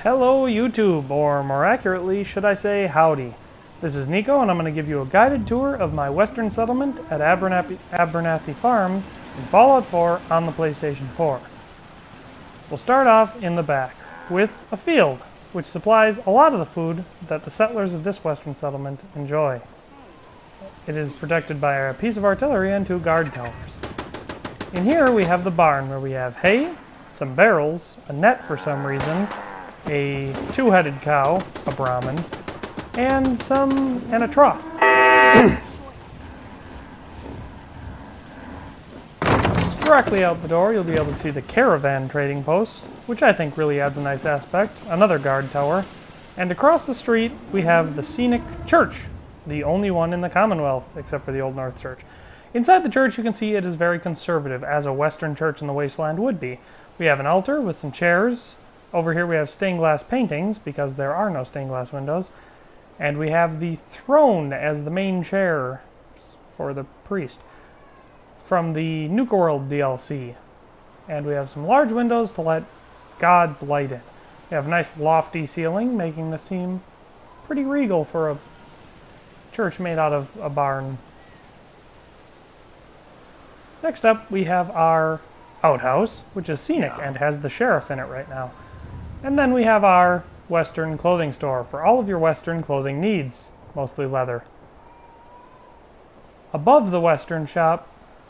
Hello YouTube, or more accurately, should I say howdy. This is Nico, and I'm going to give you a guided tour of my western settlement at Abernathy Farm in Fallout 4 on the PlayStation 4. We'll start off in the back with a field, which supplies a lot of the food that the settlers of this western settlement enjoy. It is protected by a piece of artillery and 2 guard towers. In here we have the barn, where we have hay, some barrels, a net for some reason, a 2-headed cow, a Brahmin, and a trough. Directly out the door, you'll be able to see the caravan trading post, which I think really adds a nice aspect, another guard tower, and across the street we have the Scenic Church, the only one in the Commonwealth, except for the Old North Church. Inside the church you can see it is very conservative, as a western church in the wasteland would be. We have an altar with some chairs. Over here we have stained glass paintings, because there are no stained glass windows. And we have the throne as the main chair for the priest from the Nuka World DLC. And we have some large windows to let God's light in. We have a nice lofty ceiling, making this seem pretty regal for a church made out of a barn. Next up we have our outhouse, which is scenic and has the sheriff in it right now. And then we have our western clothing store for all of your western clothing needs, mostly leather. Above the western shop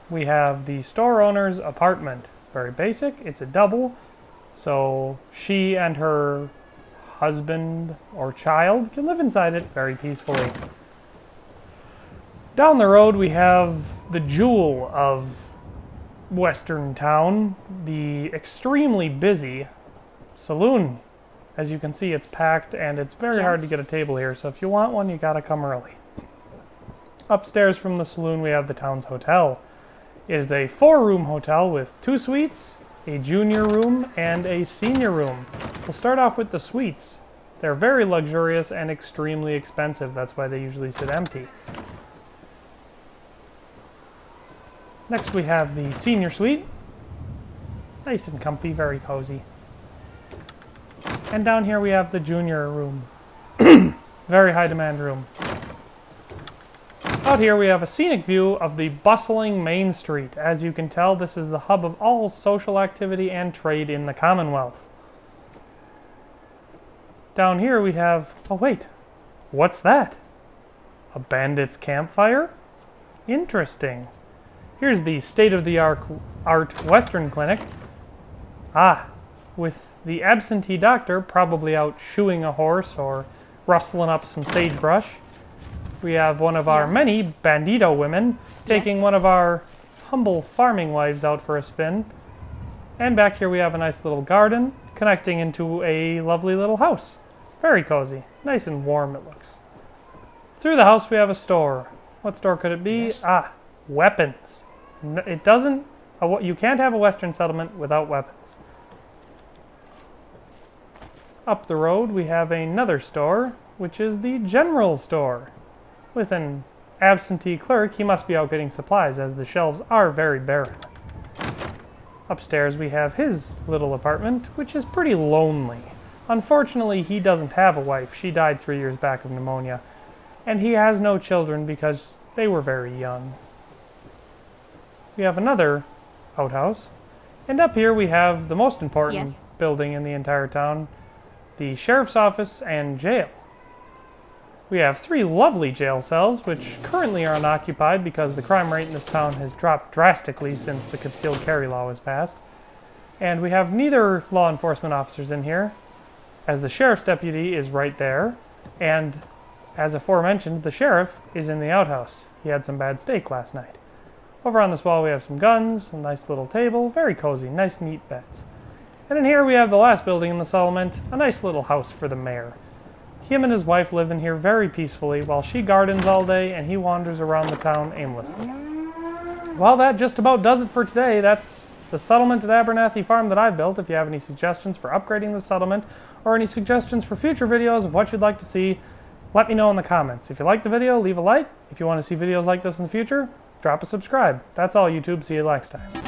we have the store owner's apartment. Very basic, it's a double, so she and her husband or child can live inside it very peacefully. Down the road we have the jewel of western town, the extremely busy Saloon. As you can see, it's packed and it's very hard to get a table here, so if you want one you gotta come early. Upstairs from the saloon we have the town's hotel. It is a 4-room hotel with 2 suites, a junior room, and a senior room. We'll start off with the suites. They're very luxurious and extremely expensive, that's why they usually sit empty. Next we have the senior suite. Nice and comfy, very cozy. And down here we have the junior room. Very high demand room. Out here we have a scenic view of the bustling Main Street. As you can tell, this is the hub of all social activity and trade in the Commonwealth. Down here we have... oh wait, what's that? A bandit's campfire? Interesting. Here's the state-of-the-art Western Clinic. With the absentee doctor probably out shoeing a horse or rustling up some sagebrush. We have one of our many bandito women taking one of our humble farming wives out for a spin. And back here we have a nice little garden connecting into a lovely little house. Very cozy. Nice and warm it looks. Through the house we have a store. What store could it be? Weapons. It doesn't... you can't have a western settlement without weapons. Up the road we have another store, which is the general store. With an absentee clerk, he must be out getting supplies, as the shelves are very barren. Upstairs we have his little apartment, which is pretty lonely. Unfortunately, he doesn't have a wife. She died 3 years back of pneumonia. And he has no children because they were very young. We have another outhouse. And up here we have the most important building in the entire town, the sheriff's office and jail. We have 3 lovely jail cells, which currently are unoccupied because the crime rate in this town has dropped drastically since the concealed carry law was passed. And we have neither law enforcement officers in here, as the sheriff's deputy is right there, and as aforementioned, the sheriff is in the outhouse. He had some bad steak last night. Over on this wall we have some guns, a nice little table, very cozy, nice neat beds. And in here we have the last building in the settlement, a nice little house for the mayor. Him and his wife live in here very peacefully while she gardens all day and he wanders around the town aimlessly. Well, that just about does it for today. That's the settlement at Abernathy Farm that I built. If you have any suggestions for upgrading the settlement or any suggestions for future videos of what you'd like to see, let me know in the comments. If you like the video, leave a like. If you want to see videos like this in the future, drop a subscribe. That's all, YouTube. See you next time.